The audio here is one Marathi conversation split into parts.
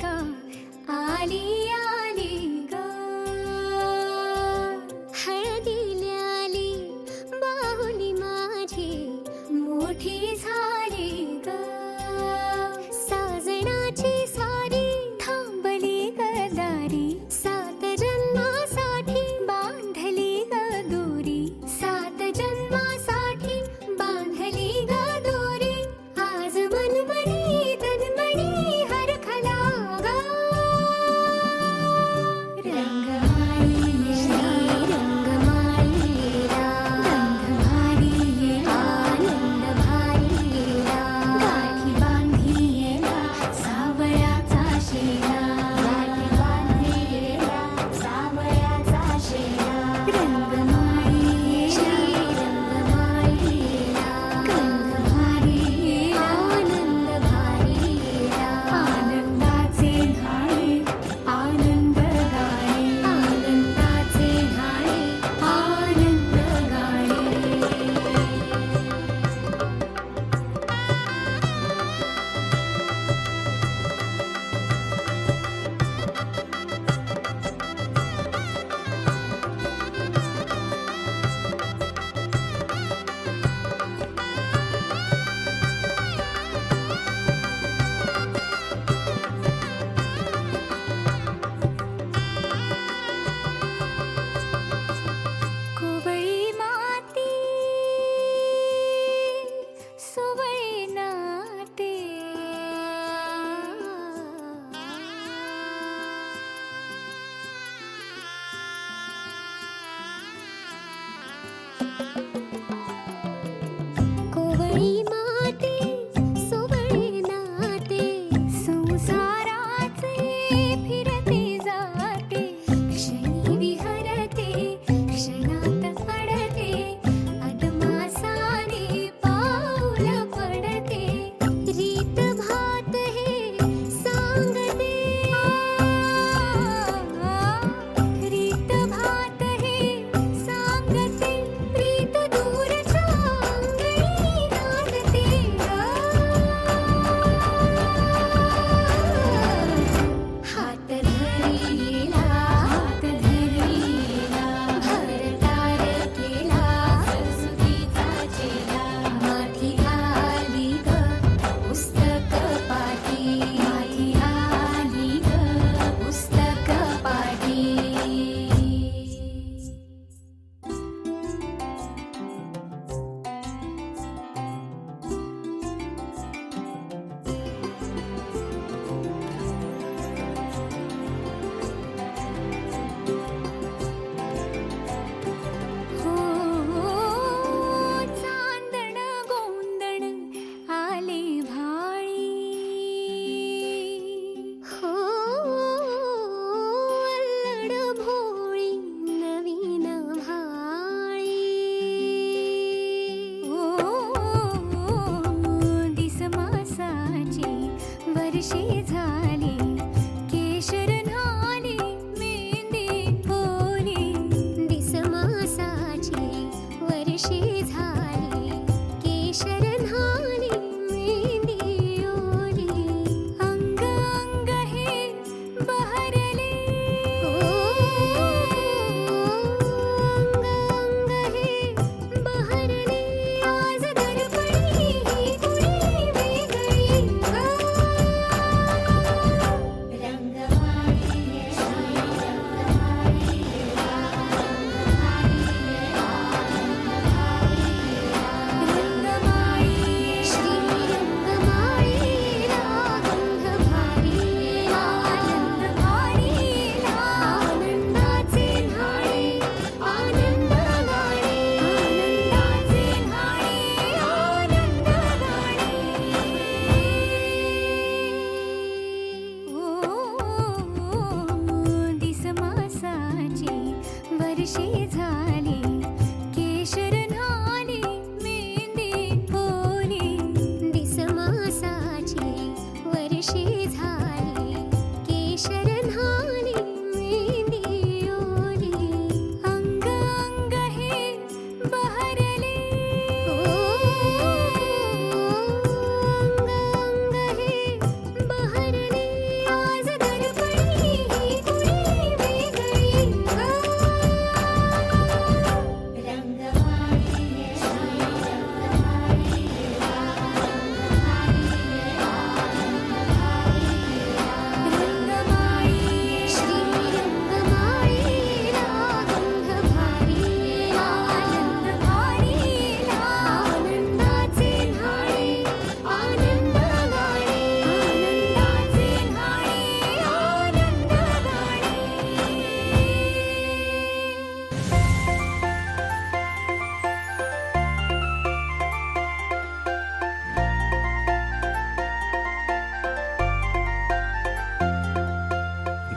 का आली आली ग हळदीला आली बाहुली माझी मोठी झाली ग साजणाची स्वारी थांबली गदारी सात जन्मासाठी बांधली ग दोरी सात जन्मासाठी बांधली ग दोरी आज मनमणी तन्मणी हरखला ग रंगमाळी रंगमाळीला गंध भारी आनंद भारीला गाठी बांधियेला सावळ्याचा शेला गाठी बांधियेला सावळ्याचा शेला रंगमाळी रंगमाळीला गंध भारी आनंद भारीला आनंदाचे घाणे आनंद गाणे आनंदाचे घाणे आनंद गाणे कोवळी माती सुवळी नाते कोवळी माती सुवळी नाते संसाराचे फिरते जाते क्षणी विहरते क्षणात अडते अदमासाने पाऊल पडते रीत भात हे सांगते रीत भात हे सांगते प्रीत दूरच्या अंगणी नांदते हात धरीला भरतार केला सरस्वतीचा चेला माथी आली ग पुस्तक पाठी माथी आली ग पुस्तक पाठी हो चांदण गोंदण आले भाळी हो अल्लड भोळी नवीन भाळी हो दिसमासाची वर्षे झाली केशर न्हाली मेहंदी ओली दिसमासाची वर्षे झाली केशर न्हाली मेहंदी ओली अंग अंग हे बहरले अंग अंग हे बहरले आज दर्पणी ही कुणी वेगळी आज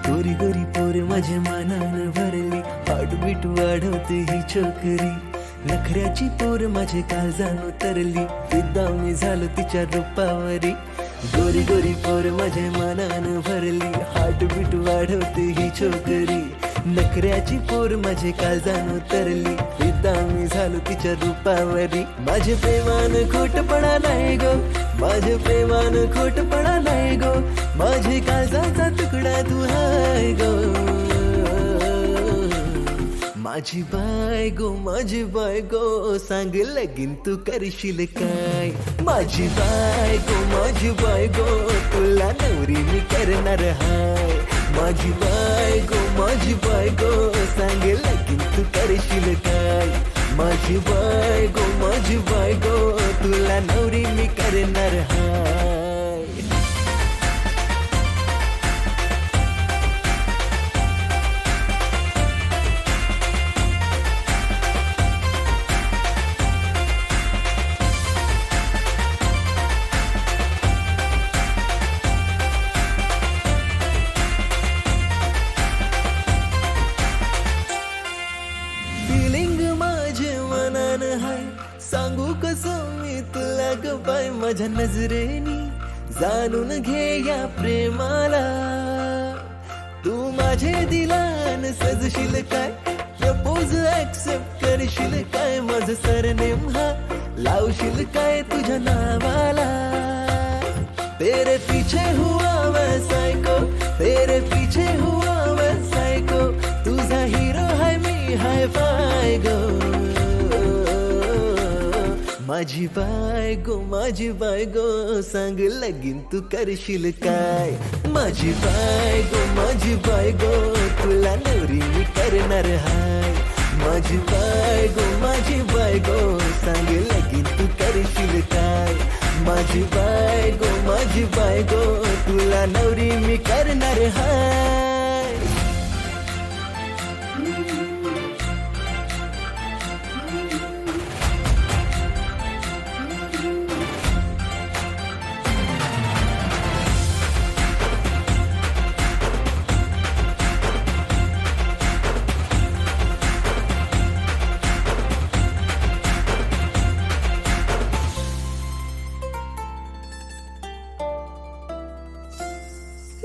गोरी गोरी पोर माझ्या मनानं भरली, हार्टबीट वाढवते ही छोकरी. नखऱ्याची पोर माझे काळजान उतरली, फिदा मी झालो तिच्या रूपावरी. गोरी गोरी पोर माझ्या मनानं भरली, हार्टबीट वाढवते ही छोकरी. नखऱ्याची पोर माझे काळजान उतरली, फिदा मी झालो तिच्या रूपावरी. माझे प्रेमान खोटपणा नाही गो, माझे प्रेमान खोटपणा नाही गो, माझे काळजाचा तुकडा तू हाय गो. माझी बायको सांग लगीन तू करशील काय. माझी बायको तुला नवरी मी करणार हाय. माझी बायको सांग लगीन तू करशील काय. माझी बायको तुला नवरी मी करणार हाय. सांगू कसं मी तुला ग बाय, माझ्या नजरेनी जाणून घे या प्रेमाला. तू माझे दिलान सजशील काय, प्रपोज ऍक्सेप्ट करशील काय. माझं सरनेम हा लावशील काय तुझ्या नावाला. तेरे पीछे हुआ मैं सायको, तेरे पीछे हुआ मैं सायको. तुझा हिरो है मी हाय फाय गो. माझी बायको सांग लगीन तू करशील काय. माझी बायको तुला नवरी मी करणार हाय. माझी बायको सांग लगीन तू करशील काय. माझी बायको तुला नवरी मी करणार हाय.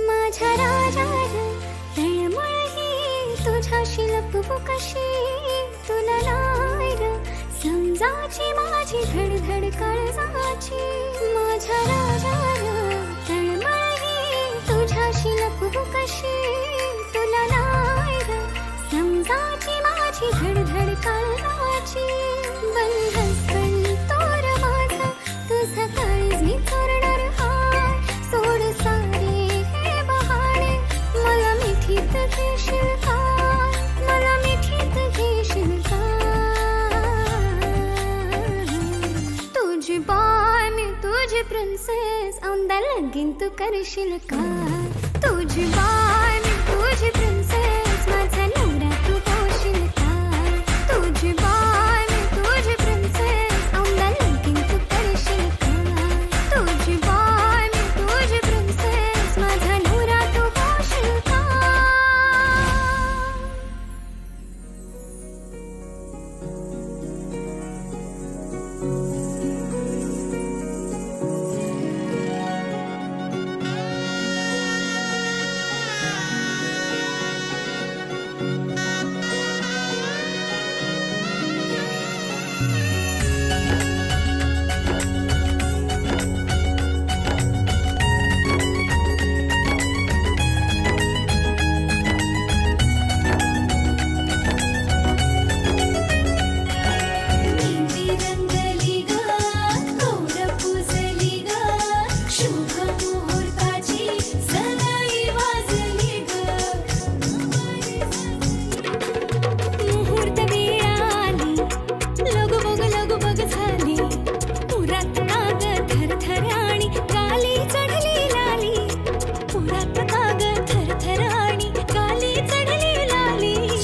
माझ्या राजाला तळमळ ही तुझ्याशी लपवू कशी. तुला नाही ग समजाची माझी धडधड काळजाची. माझ्या राजाला तळमळ ही तुझ्याशी लपवू कशी. तुला नाही ग समजाची माझी धडधड काळजाची. बंधस पण तोर माझा तुझा काळज मी चोरणार हाय. सोड सारे घेशील का, मला मिठीत घेशील का. तुझी बाय मी तुझी प्रिन्सेस, औंदा लगीन तू करशील का. तुझी बाय मी तुझी प्रिन्सेस, माझा नवरा तू होशील का. तुझी बाय मी तुझी प्रिन्सेस, औंदा लगीन तू करशील का. तुझी बाय मी तुझी प्रिन्सेस, माझा नवरा तू होशील का.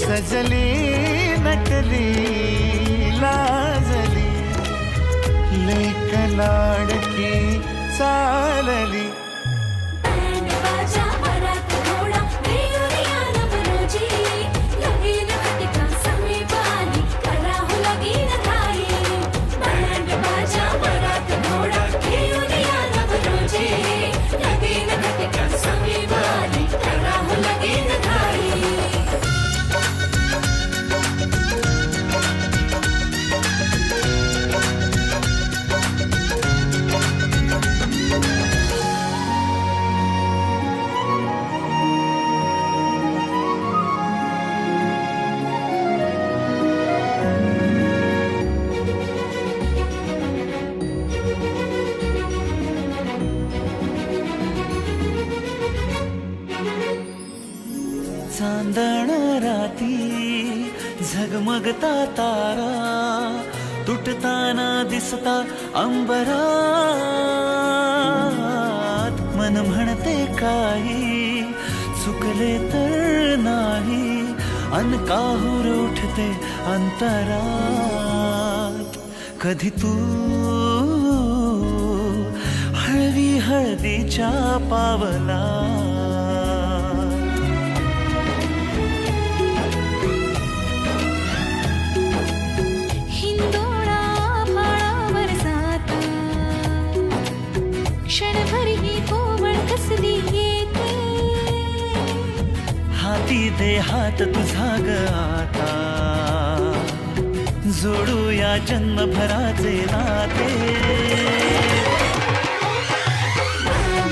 सजली नटली लाजली लेक लाडकी चालली. बँड बाजा मरात घोडा मयूर चांदण राती झगमगता तारा तुटताना दिसता अंबरात. मन म्हणते काही चुकले तर नाही अन काहूर उठते अंतरात. कधी तू हळवी हळदीच्या पावला हिंदोळा फाळावर जाता क्षणभर ही कोवळ कसली येते. हाती दे हात तुझा ग आता जोडूया जन्मभराचे नाते.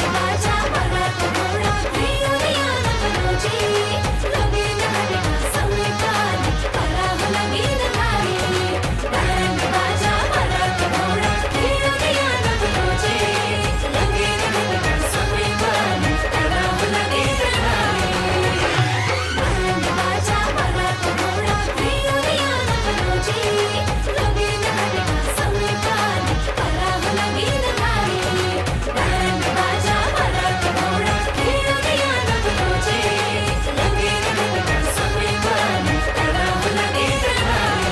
माझ्या मनात घोडा घेऊया नवरोजी लगीन घाले संविधान करावं लागेल काय. माझ्या मनात घोडा घेऊया नवरोजी लगीन घाले संविधान करावं लागेल काय. माझ्या मनात घोडा घेऊया नवरोजी लगीन घाले संविधान करावं लागेल काय. माझ्या मनात घोडा घेऊया नवरोजी लगीन घाले संविधान करावं लागेल काय.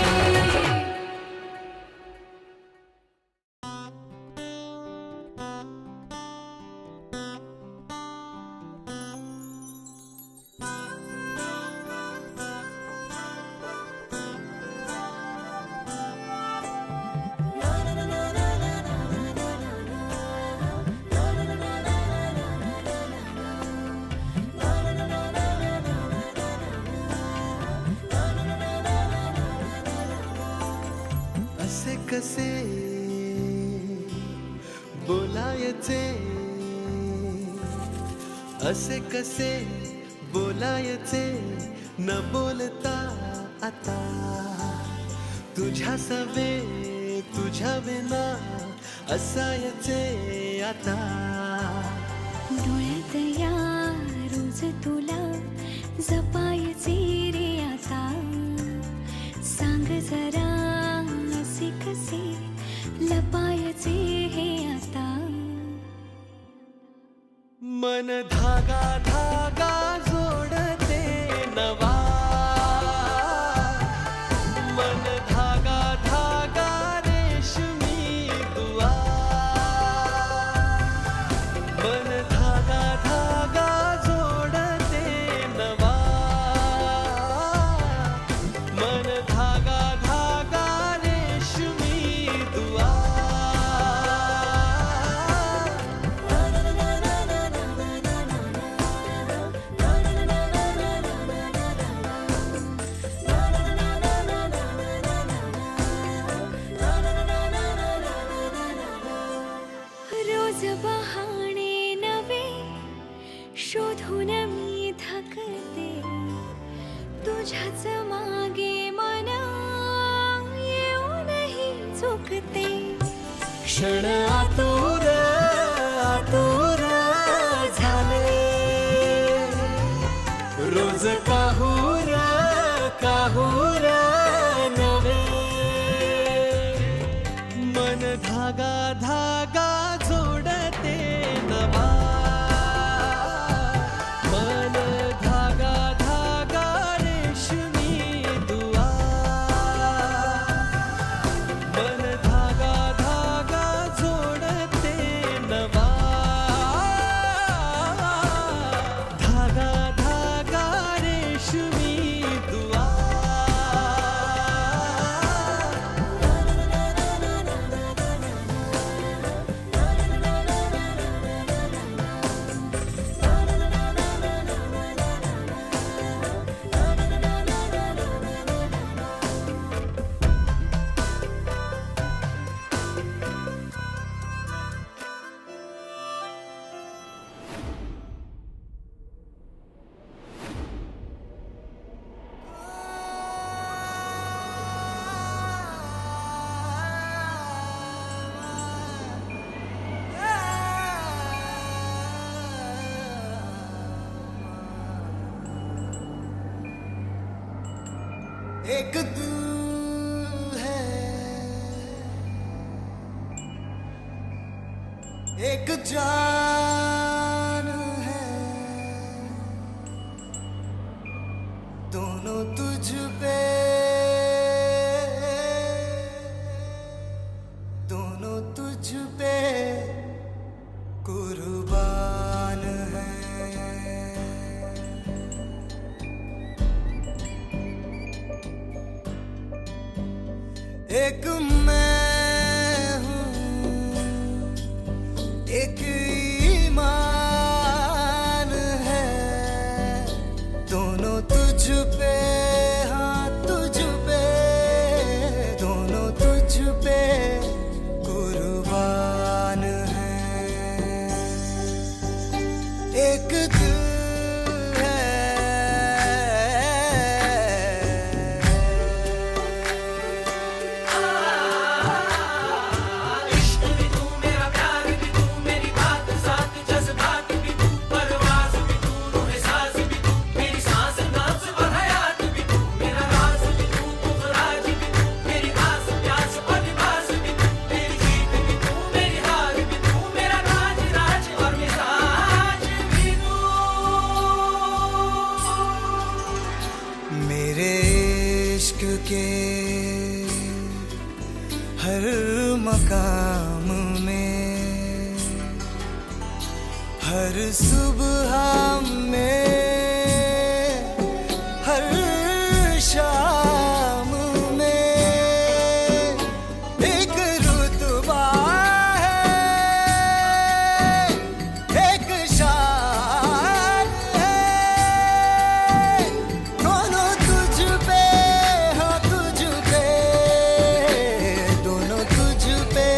असे कसे बोलायचे असे कसे बोलायचे न बोलता आता तुझ्या सवे तुझ्या विना असायचे आता. डोळ्यात या रोज तुला जपायचे रे आता. सांग जरा असे कसे लपायचे हे आता. मन धागा धागा जोडते नवा मन धागा धागा रेशमी दुआ. मन धागा धागा जोडते नवा मन धागा धागा रेशमी दुआ. रोज बहाणे नवे शोधून मी थकते. तुझ्याच मागे मन येऊनही चुकते. क्षण आतुर आतुर झाले रोज काहूर काहूर नवे. मन धागा धागा जोडते नवा मन धागा धागा रेशमी दुआ. मन धागा धागा जोडते नवा धागा धागा रेशमी दुआ. एक दिल है, एक जान है, दोनों तुझ पे, दोनों तुझ पे कुर्बान है। एक मैं हूँ, एक ईमान है, दोनों तुझ पे, हाँ तुझ पे, दोनों तुझ पे कुर्बान है। एक दिल है, मेरे इश्क के हर मकाम में, हर सुबह में, हर शाम में एक रुतबा है, एक शान है, दोनों तुझ पे, हाँ तुझ पे, दोनों तुझ पे,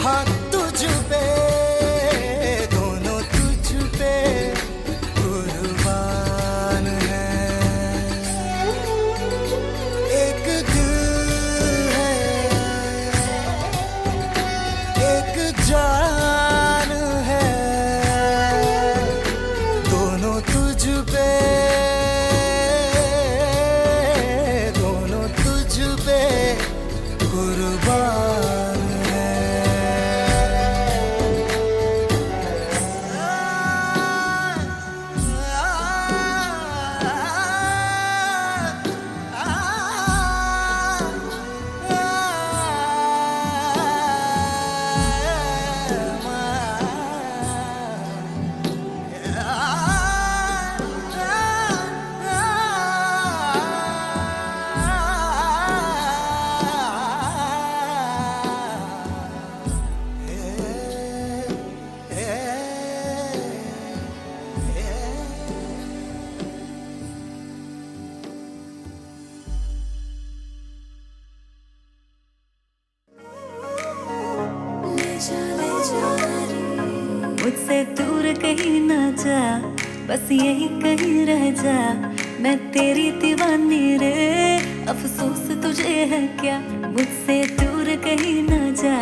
हाँ तुझ पे, दोनों तुझ पे कुर्बान है। एक दिल है, एक जान है, दोनों तुझ पे, दोनों तुझ पे कुर्बान है। मुझसे दूर कहीं ना जा, बस यही कहीं रह जा, मैं तेरी दीवानी रे, अफसोस तुझे है क्या। मुझसे दूर कहीं ना जा,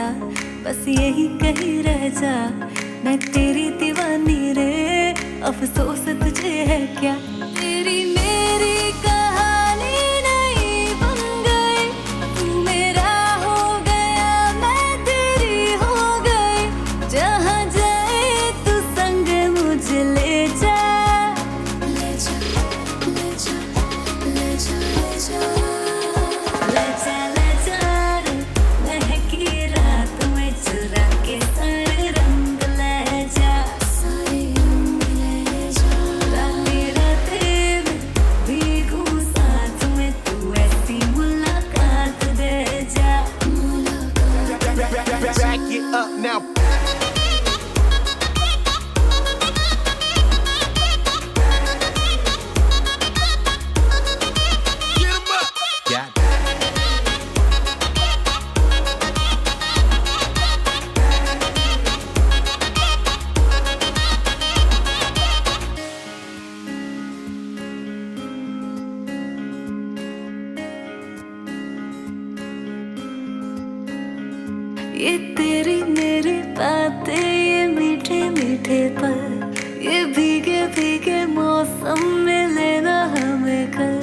बस यही कहीं रह जा, मैं तेरी दीवानी रे, अफसोस तुझे है क्या। तेरी मेरी कहानी नहीं बन गई, तू मेरा हो गया, मैं तेरी हो गई, जहाँ जाए तू संग मुझे ले जा, ले जा, ले जा, ले जा, ले जा, ले जा, ले जा रे, महकी रात में चुरा के सारे रंग ले जा, सारे रंग ले जा, रातें रातें में भीगूं साथ में, तू ऐसी मुलाकात दे जा, मुलाकात। Back it up now. Get 'em up. Got it. ये तेरी मेरी बातें, ये मीठे मीठे पल, ये भीगे भीगे मौसम में लेना हमें कल।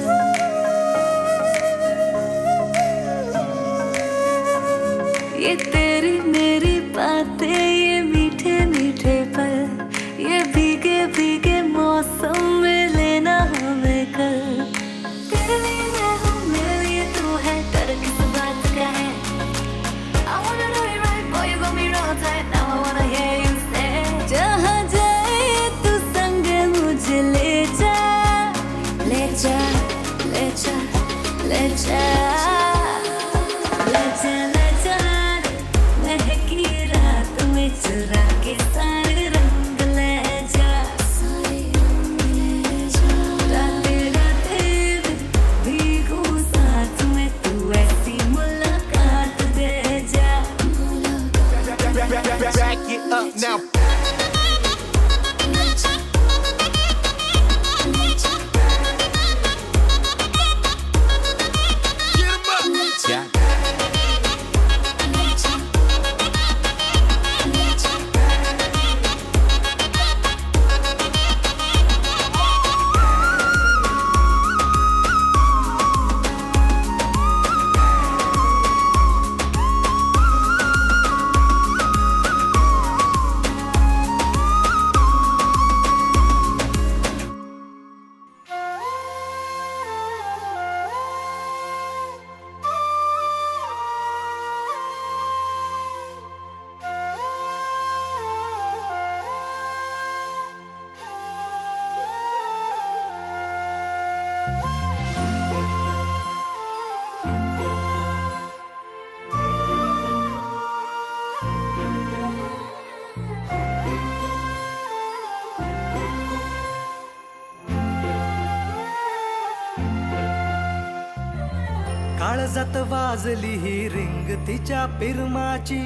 काळजात वाजली ही रिंग तिच्या पिरमाची,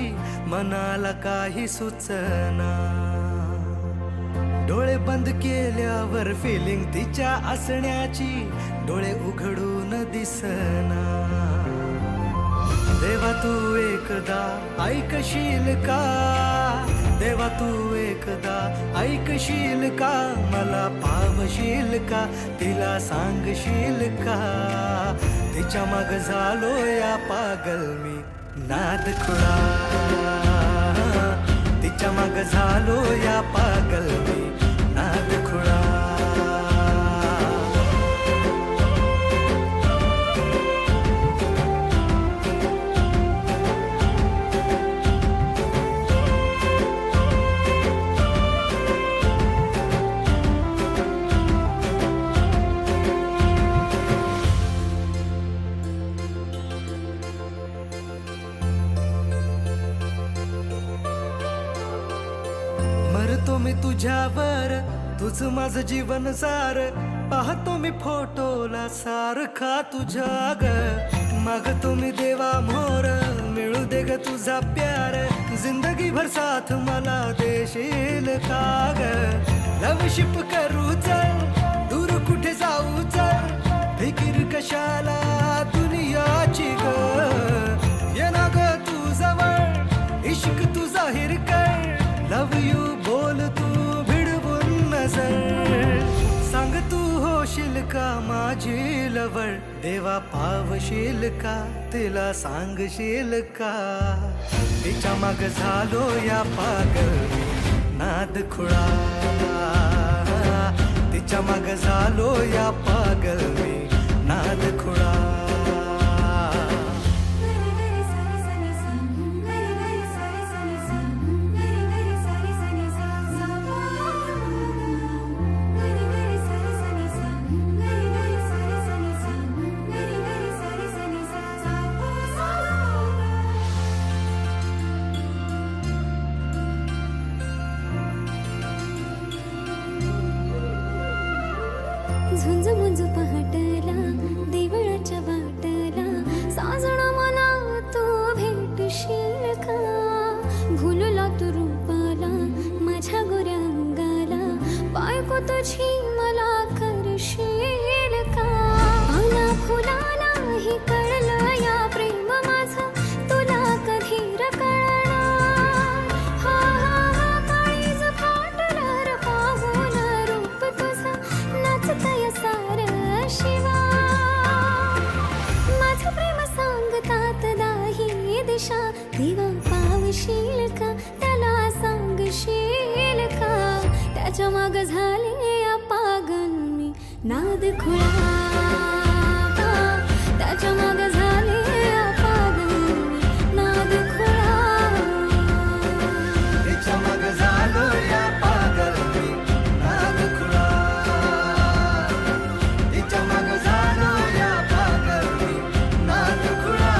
मनाला काही सुचना. डोळे बंद केल्यावर फिलिंग तिच्या असण्याची, डोळे उघडून दिसना. देवा तू एकदा ऐकशील का, देवा तू एकदा ऐकशील का, मला पावशील का, तिला सांगशील का. तिच्या माग झालो या पागल मी नाद खुळा, तिच्या माग झालो या पागल मी नाद खुळा. मरतो मी तुझ्यावर, तुझ माझं जीवन सार, पाहतो मी फोटोला सारखा तुझ्या ग. मागतो मी देवा मोर, मिळू दे ग तुझा प्यार, जिंदगी भर साथ मला देशील का ग. लवशिप करू चल, दूर कुठे जाऊ चल, फिकीर कशाला दुनियाची ग. ये ना ग तू जवळ, इश्क तू जाहीर कर, लव यू बोल तू भिडवून नजर. सांग तू होशील का माझी लवळ, देवा पावशील का, तिला सांगशील का. तिच्या माग झालो या पागल मी नाद खुळा, तिच्या माग झालो या पागल मी नाद खुळा. झुंज मुंज पहाटला देवळाच्या वाटला, साजण मला तू भेटशील का. भुलला तू रूपाला माझ्या गोऱ्या अंगाला, बायको तुझी मला करशील का. पाना फुलाला ही कळलं या प्रेम माझं, तुला कधी कळणार. हा हा हा काळीज फाटलं र पाहून रूप तुझं, नाचतय सार शिवा. माझं प्रेम सांगतात दाही दिशा, देवा पावशील का, त्याला सांगशील का. त्याच्या माग झाले या पागल मी नाद खुळा, त्याच्या माग झाले या पागल मी नाद खुळा. तिच्या माग झालो या पागल मी नाद खुळा, तिच्या माग झालो या पागल मी नाद खुळा.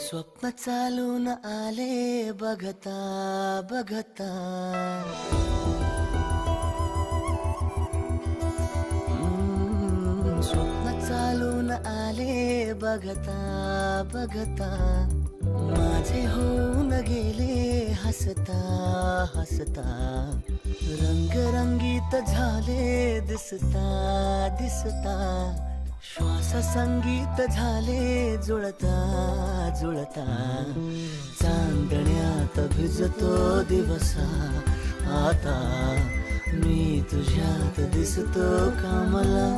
स्वप्न चालून आले बघता बघता, स्वप्न चालून आले बघता बघता. माझे होऊन गेले हसता हसता, रंगरंगीत झाले दिसता दिसता. श्वास संगीत झाले जुळता जुळता, चांदण्यात भिजतो दिवसा. आता मी तुझ्यात दिसतो का मला.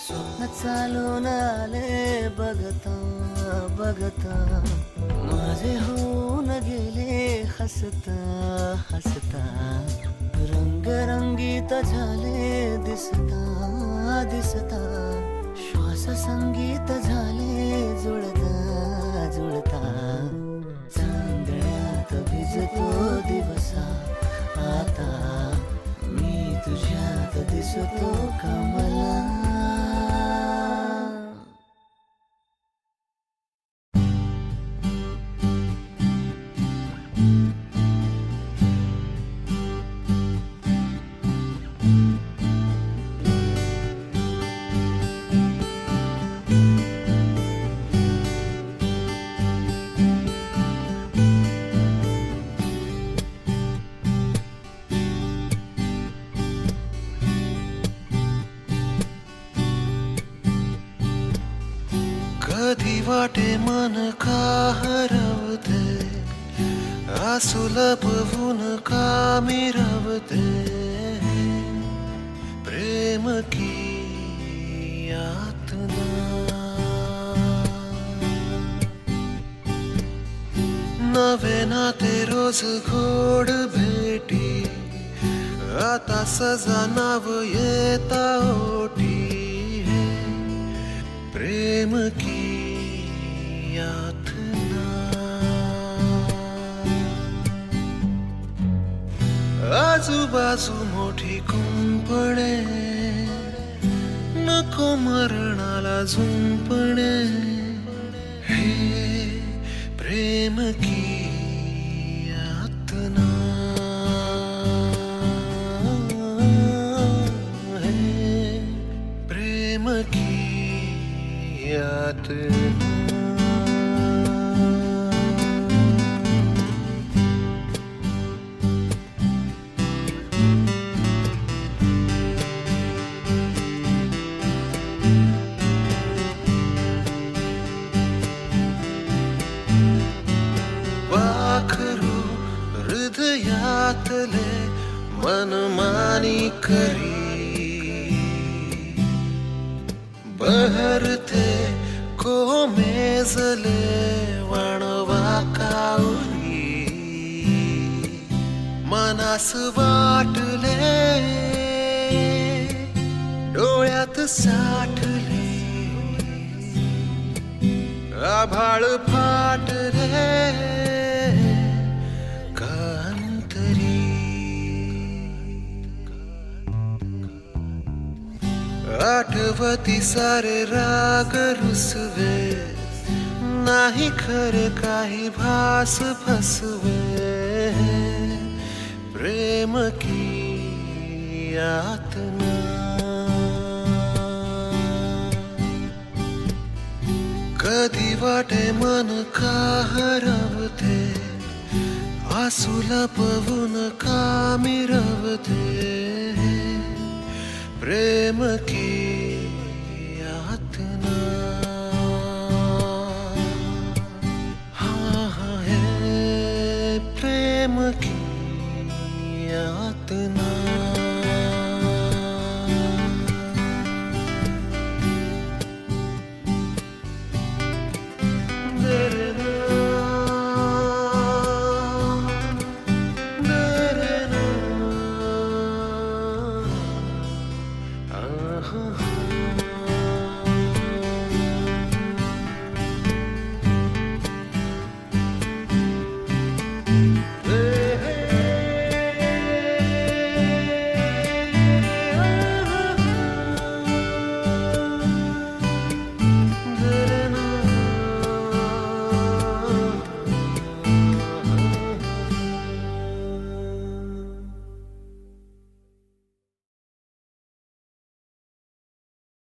स्वप्न चालून आले बघता बघता माझे होऊन गेले हसता हसता रंगरंगीत झाले दिसता दिसता श्वास संगीत झाले जुळता जुळता चांदण्यात भिजतो दिवसा आता मी तुझ्यात दिसतो कमला कधी वाटे मन का हरवते आसू लपवून का मिरवते प्रेम की यातना नवे नाते रोज गोड भेटी आता सजा नाव येता ओटी प्रेम की यातना आजूबाजू मोठी कुंपणे नको मरणाला झुंपणे हे प्रेम की यातना हे प्रेम की यातना वाखरू हृदयातले मनमानी करी बहरते कोमेजले वणवा काउरी मनास वाटले डोळ्यात साठले आभाळ फाटले कांतरी आठवती सारे राग रुसवे नाही खरे काही भास फसवे प्रेम की यातना कधी वाटे मन का हरवते आसू लपवून का मिरवते प्रेम की